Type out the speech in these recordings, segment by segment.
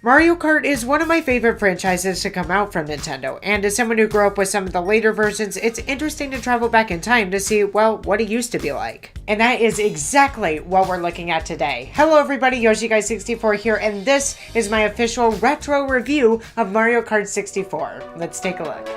Mario Kart is one of my favorite franchises to come out from Nintendo, and as someone who grew up with some of the later versions, it's interesting to travel back in time to see, well, what it used to be like. And that is exactly what we're looking at today. Hello everybody, YoshiGuy64 here, and this is my official retro review of Mario Kart 64. Let's take a look.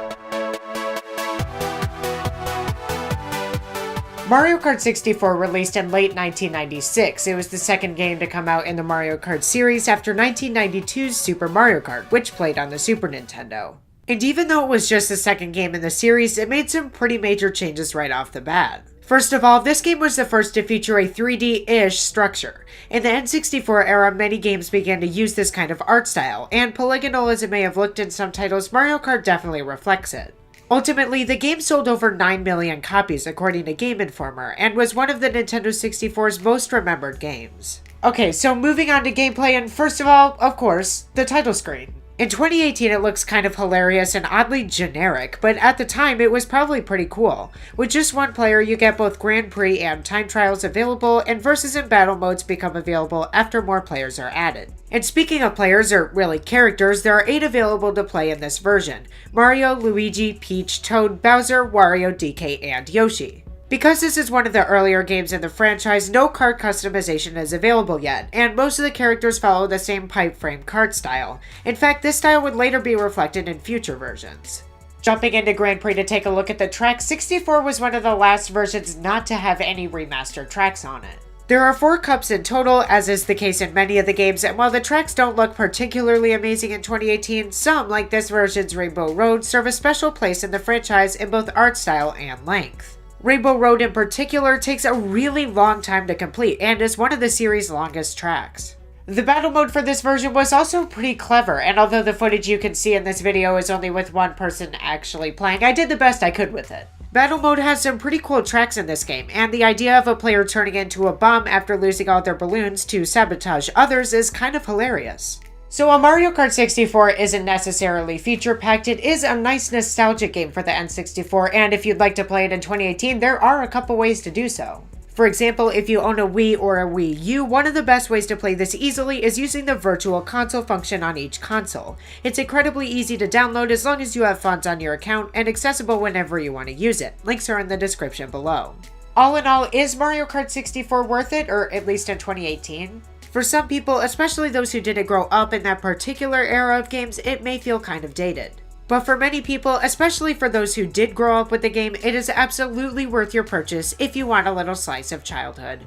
Mario Kart 64 released in late 1996. It was the second game to come out in the Mario Kart series after 1992's Super Mario Kart, which played on the Super Nintendo. And even though it was just the second game in the series, it made some pretty major changes right off the bat. First of all, this game was the first to feature a 3D-ish structure. In the N64 era, many games began to use this kind of art style, and polygonal as it may have looked in some titles, Mario Kart definitely reflects it. Ultimately, the game sold over 9 million copies according to Game Informer, and was one of the Nintendo 64's most remembered games. Okay, so moving on to gameplay, and first of all, of course, the title screen. In 2018, it looks kind of hilarious and oddly generic, but at the time, it was probably pretty cool. With just one player, you get both Grand Prix and time trials available, and versus and battle modes become available after more players are added. And speaking of players, or really characters, there are 8 available to play in this version: Mario, Luigi, Peach, Toad, Bowser, Wario, DK, and Yoshi. Because this is one of the earlier games in the franchise, no kart customization is available yet, and most of the characters follow the same pipe frame kart style. In fact, this style would later be reflected in future versions. Jumping into Grand Prix to take a look at the track, 64 was one of the last versions not to have any remastered tracks on it. There are 4 cups in total, as is the case in many of the games, and while the tracks don't look particularly amazing in 2018, some, like this version's Rainbow Road, serve a special place in the franchise in both art style and length. Rainbow Road in particular takes a really long time to complete and is one of the series' longest tracks. The battle mode for this version was also pretty clever, and although the footage you can see in this video is only with one person actually playing, I did the best I could with it. Battle mode has some pretty cool tracks in this game, and the idea of a player turning into a bomb after losing all their balloons to sabotage others is kind of hilarious. So while Mario Kart 64 isn't necessarily feature-packed, it is a nice nostalgic game for the N64, and if you'd like to play it in 2018, there are a couple ways to do so. For example, if you own a Wii or a Wii U, one of the best ways to play this easily is using the Virtual Console function on each console. It's incredibly easy to download as long as you have funds on your account, and accessible whenever you want to use it. Links are in the description below. All in all, is Mario Kart 64 worth it, or at least in 2018? For some people, especially those who didn't grow up in that particular era of games, it may feel kind of dated. But for many people, especially for those who did grow up with the game, it is absolutely worth your purchase if you want a little slice of childhood.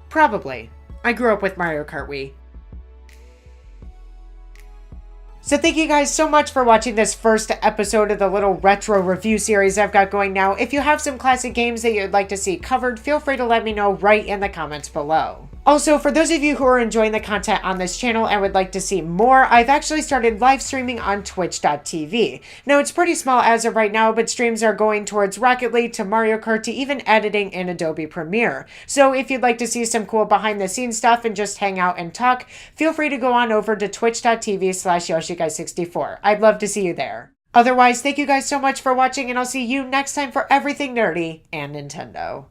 Probably. I grew up with Mario Kart Wii. So thank you guys so much for watching this first episode of the little retro review series I've got going now. If you have some classic games that you'd like to see covered, feel free to let me know right in the comments below. Also, for those of you who are enjoying the content on this channel and would like to see more, I've actually started live streaming on twitch.tv. Now, it's pretty small as of right now, but streams are going towards Rocket League to Mario Kart to even editing in Adobe Premiere. So if you'd like to see some cool behind the scenes stuff and just hang out and talk, feel free to go on over to twitch.tv/YoshiGuy64. I'd love to see you there. Otherwise, thank you guys so much for watching, and I'll see you next time for everything nerdy and Nintendo.